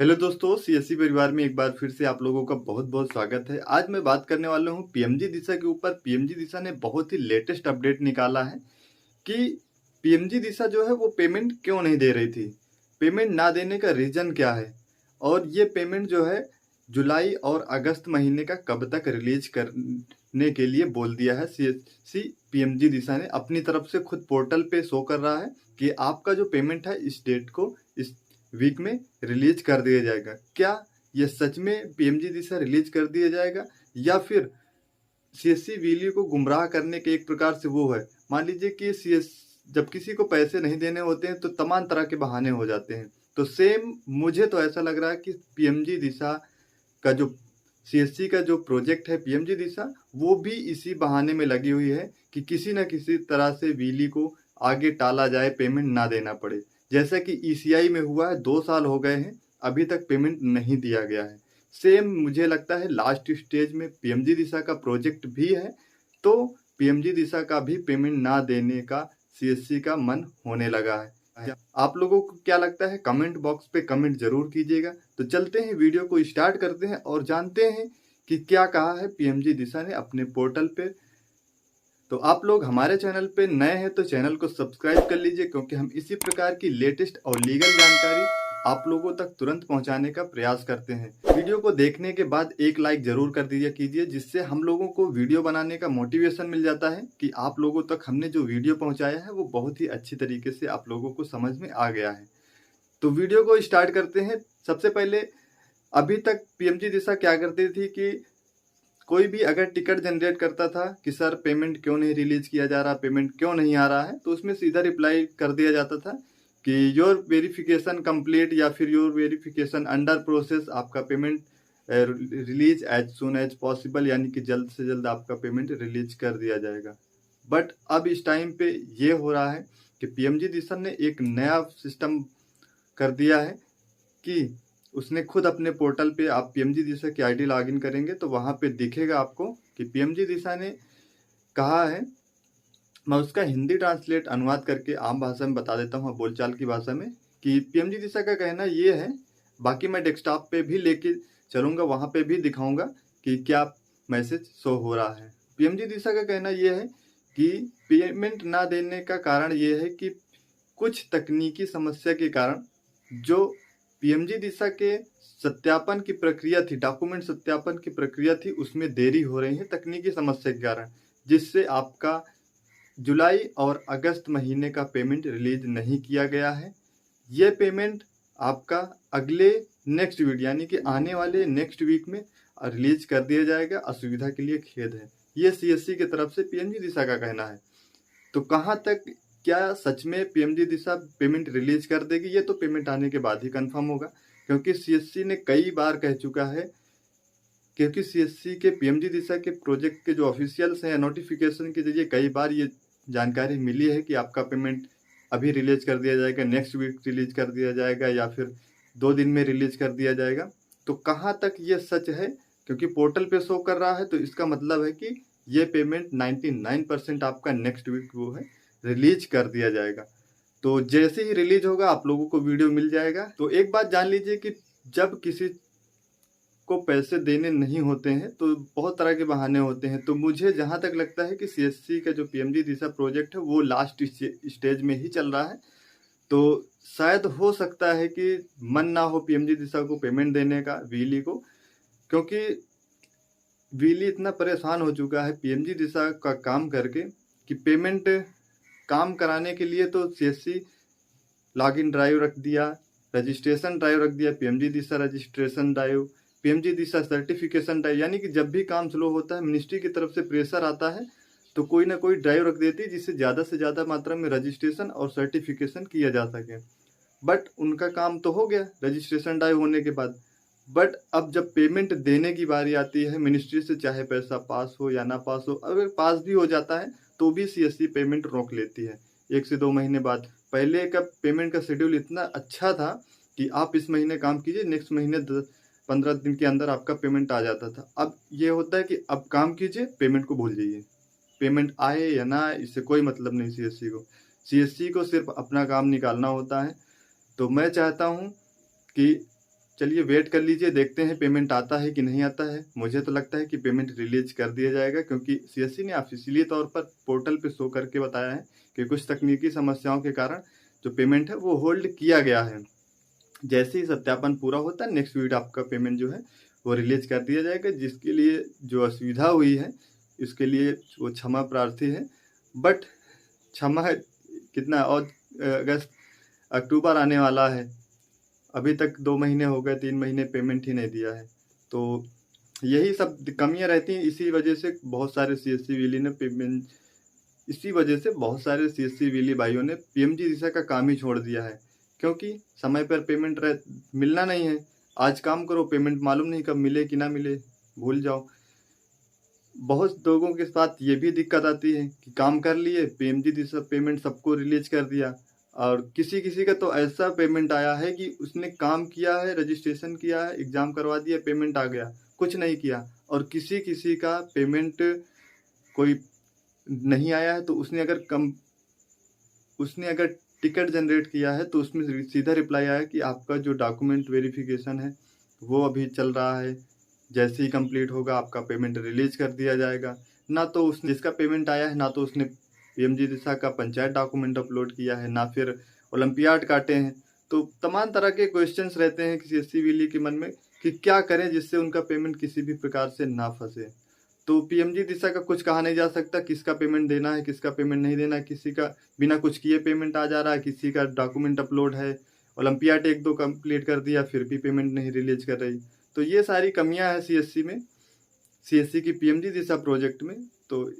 Hello दोस्तों, CSC परिवार में एक बार फिर से आप लोगों का बहुत बहुत स्वागत है। आज मैं बात करने वाला हूं पीएमजी दिशा के ऊपर। पीएमजी दिशा ने बहुत ही लेटेस्ट अपडेट निकाला है कि पीएमजी दिशा जो है वो पेमेंट क्यों नहीं दे रही थी, पेमेंट ना देने का रीजन क्या है, और ये पेमेंट जो है जुलाई और अगस्त महीने का कब तक रिलीज करने के लिए बोल दिया है। सीएससी पीएमजी दिशा ने अपनी तरफ से खुद पोर्टल पे शो कर रहा है कि आपका जो पेमेंट है इस डेट को, इस वीक में रिलीज कर दिया जाएगा। क्या ये सच में पीएमजी दिशा रिलीज कर दिया जाएगा, या फिर सीएससी वीली को गुमराह करने के एक प्रकार से वो है। मान लीजिए कि सीएस जब किसी को पैसे नहीं देने होते हैं तो तमाम तरह के बहाने हो जाते हैं। तो सेम मुझे तो ऐसा लग रहा है कि पीएमजी दिशा का जो सीएससी का जो प्रोजेक्ट है पीएमजी दिशा, वो भी इसी बहाने में लगी हुई है कि किसी न किसी तरह से वीली को आगे टाला जाए, पेमेंट ना देना पड़े। जैसा कि ईसीआई में हुआ है, 2 साल हो गए हैं, अभी तक पेमेंट नहीं दिया गया है। सेम मुझे लगता है लास्ट स्टेज में पीएमजी दिशा का प्रोजेक्ट भी है, तो पीएमजी दिशा का भी पेमेंट ना देने का सीएससी का मन होने लगा है। आप लोगों को क्या लगता है? कमेंट बॉक्स पे कमेंट जरूर कीजिएगा। तो चलते हैं, वीडियो को स्टार्ट करते हैं और जानते हैं कि क्या कहा है पीएमजी दिशा ने अपने पोर्टल पे। तो आप लोग हमारे चैनल पे नए हैं तो चैनल को सब्सक्राइब कर लीजिए, क्योंकि हम इसी प्रकार की लेटेस्ट और लीगल जानकारी आप लोगों तक तुरंत पहुंचाने का प्रयास करते हैं। वीडियो को देखने के बाद एक लाइक जरूर कर दीजिए कीजिए, जिससे हम लोगों को वीडियो बनाने का मोटिवेशन मिल जाता है कि आप लोगों तक हमने जो वीडियो पहुंचाया है वो बहुत ही अच्छी तरीके से आप लोगों को समझ में आ गया है। तो वीडियो को स्टार्ट करते हैं। सबसे पहले, अभी तक पीएमजी दिशा क्या करती थी कि कोई भी अगर टिकट जनरेट करता था कि सर पेमेंट क्यों नहीं रिलीज किया जा रहा, पेमेंट क्यों नहीं आ रहा है, तो उसमें सीधा रिप्लाई कर दिया जाता था कि योर वेरिफिकेशन कंप्लीट या फिर योर वेरिफिकेशन अंडर प्रोसेस, आपका payment release as soon as possible, यानी कि जल्द से जल्द आपका पेमेंट रिलीज कर दिया जाएगा। बट अब इस टाइम पे ये हो रहा है कि पीएमजी दिशा ने एक नया सिस्टम कर दिया है कि उसने खुद अपने पोर्टल पे, आप पीएमजी दिशा की आईडी लॉगिन करेंगे तो वहां पे दिखेगा आपको कि पीएमजी दिशा ने कहा है। मैं उसका हिंदी ट्रांसलेट अनुवाद करके आम भाषा में बता देता हूँ, बोलचाल की भाषा में, कि पीएमजी दिशा का कहना ये है, बाकी मैं डेस्कटॉप पे भी लेके चलूंगा, वहां पे भी दिखाऊंगा कि क्या मैसेज शो हो रहा है। पीएमजी दिशा का कहना यह है कि पेमेंट ना देने का कारण ये है कि कुछ तकनीकी समस्या के कारण जो पीएमजी दिशा के सत्यापन की प्रक्रिया थी, डॉक्यूमेंट सत्यापन की प्रक्रिया थी, उसमें देरी हो रही है तकनीकी समस्या के कारण, जिससे आपका जुलाई और अगस्त महीने का पेमेंट रिलीज नहीं किया गया है। ये पेमेंट आपका अगले नेक्स्ट वीक, यानी कि आने वाले नेक्स्ट वीक में रिलीज कर दिया जाएगा। असुविधा के लिए खेद है, ये सीएससी की तरफ से पीएमजी दिशा का कहना है। तो कहाँ तक, क्या सच में पीएमजी दिशा पेमेंट रिलीज कर देगी? ये तो पेमेंट आने के बाद ही कंफर्म होगा, क्योंकि सीएससी ने कई बार कह चुका है, क्योंकि सीएससी के पीएमजी दिशा के प्रोजेक्ट के जो ऑफिशियल्स हैं, नोटिफिकेशन के जरिए कई बार ये जानकारी मिली है कि आपका पेमेंट अभी रिलीज कर दिया जाएगा, नेक्स्ट वीक रिलीज कर दिया जाएगा, या फिर 2 दिन में रिलीज कर दिया जाएगा। तो कहाँ तक ये सच है? क्योंकि पोर्टल पे शो कर रहा है, तो इसका मतलब है कि ये पेमेंट 99% आपका नेक्स्ट वीक वो है रिलीज कर दिया जाएगा। तो जैसे ही रिलीज होगा आप लोगों को वीडियो मिल जाएगा। तो एक बात जान लीजिए कि जब किसी को पैसे देने नहीं होते हैं तो बहुत तरह के बहाने होते हैं। तो मुझे जहां तक लगता है कि सीएससी का जो पीएमजी दिशा प्रोजेक्ट है वो लास्ट स्टेज में ही चल रहा है। तो शायद हो सकता है कि मन ना हो पीएमजी दिशा को पेमेंट देने का वीली को, क्योंकि वीली इतना परेशान हो चुका है पीएमजी दिशा का काम करके कि पेमेंट काम कराने के लिए तो सीएससी लॉगिन ड्राइव रख दिया, रजिस्ट्रेशन ड्राइव रख दिया, पीएमजी दिशा रजिस्ट्रेशन ड्राइव, पीएमजी दिशा सर्टिफिकेशन ड्राइव, यानी कि जब भी काम स्लो होता है, मिनिस्ट्री की तरफ से प्रेशर आता है तो कोई ना कोई ड्राइव रख देती है जिससे ज़्यादा से ज़्यादा मात्रा में रजिस्ट्रेशन और सर्टिफिकेशन किया जा सके। बट उनका काम तो हो गया रजिस्ट्रेशन ड्राइव होने के बाद, बट अब जब पेमेंट देने की बारी आती है मिनिस्ट्री से, चाहे पैसा पास हो या ना पास हो, अगर पास भी हो जाता है तो भी सीएससी पेमेंट रोक लेती है 1 से 2 महीने बाद। पहले का पेमेंट का शेड्यूल इतना अच्छा था कि आप इस महीने काम कीजिए, नेक्स्ट महीने 15 दिन के अंदर आपका पेमेंट आ जाता था। अब ये होता है कि अब काम कीजिए, पेमेंट को भूल जाइए, पेमेंट आए या ना आए इससे कोई मतलब नहीं सीएससी को सिर्फ अपना काम निकालना होता है। तो मैं चाहता हूँ कि चलिए वेट कर लीजिए, देखते हैं पेमेंट आता है कि नहीं आता है। मुझे तो लगता है कि पेमेंट रिलीज कर दिया जाएगा, क्योंकि सीएससी ने ऑफिशियली तौर पर पोर्टल पे शो करके बताया है कि कुछ तकनीकी समस्याओं के कारण जो पेमेंट है वो होल्ड किया गया है। जैसे ही सत्यापन पूरा होता है नेक्स्ट वीक आपका पेमेंट जो है वो रिलीज कर दिया जाएगा। जिसके लिए जो असुविधा हुई है इसके लिए वो क्षमा प्रार्थी है, बट क्षमा कितना और अगस्त अक्टूबर आने वाला है, अभी तक 2 महीने हो गए, 3 महीने पेमेंट ही नहीं दिया है। तो यही सब कमियां रहती हैं। इसी वजह से बहुत सारे सीएससी विली ने पेमेंट इसी वजह से बहुत सारे सीएससी विली भाइयों ने पीएमजी दिशा का काम ही छोड़ दिया है, क्योंकि समय पर पेमेंट मिलना नहीं है। आज काम करो, पेमेंट मालूम नहीं कब मिले कि ना मिले, भूल जाओ। बहुत लोगों के साथ ये भी दिक्कत आती है कि काम कर लिए, पीएमजी दिशा पेमेंट सबको रिलीज कर दिया, और किसी किसी का तो ऐसा पेमेंट आया है कि उसने काम किया है, रजिस्ट्रेशन किया है, एग्जाम करवा दिया, पेमेंट आ गया, कुछ नहीं किया। और किसी किसी का पेमेंट कोई नहीं आया है तो उसने अगर टिकट जनरेट किया है तो उसमें सीधा रिप्लाई आया कि आपका जो डॉक्यूमेंट वेरिफिकेशन है वो अभी चल रहा है, जैसे ही कंप्लीट होगा आपका पेमेंट रिलीज कर दिया जाएगा। ना तो उसने जिसका पेमेंट आया है ना तो उसने पीएमजी दिशा का पंचायत डॉक्यूमेंट अपलोड किया है, ना फिर ओलंपियाड काटे हैं। तो तमाम तरह के क्वेश्चंस रहते हैं सीएससी विली के मन में कि क्या करें जिससे उनका पेमेंट किसी भी प्रकार से ना फंसे। तो पीएमजी दिशा का कुछ कहा नहीं जा सकता, किसका पेमेंट देना है किसका पेमेंट नहीं देना है। किसी का बिना कुछ किए पेमेंट आ जा रहा है, किसी का डॉक्यूमेंट अपलोड है, ओलंपियाड 1-2 कंप्लीट कर दिया फिर भी पेमेंट नहीं रिलीज कर रही। तो ये सारी कमियां हैं सीएससी की पीएमजी दिशा प्रोजेक्ट में। तो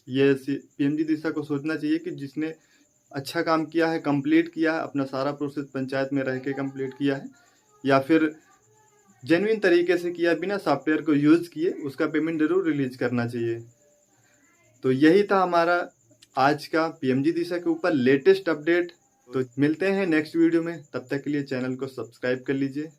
ये पीएमजी दिशा को सोचना चाहिए कि जिसने अच्छा काम किया है, कंप्लीट किया है, अपना सारा प्रोसेस पंचायत में रह के कंप्लीट किया है, या फिर जेन्युइन तरीके से किया, बिना सॉफ्टवेयर को यूज किए, उसका पेमेंट जरूर रिलीज करना चाहिए। तो यही था हमारा आज का पीएमजी दिशा के ऊपर लेटेस्ट अपडेट। तो मिलते हैं नेक्स्ट वीडियो में, तब तक के लिए चैनल को सब्सक्राइब कर लीजिए।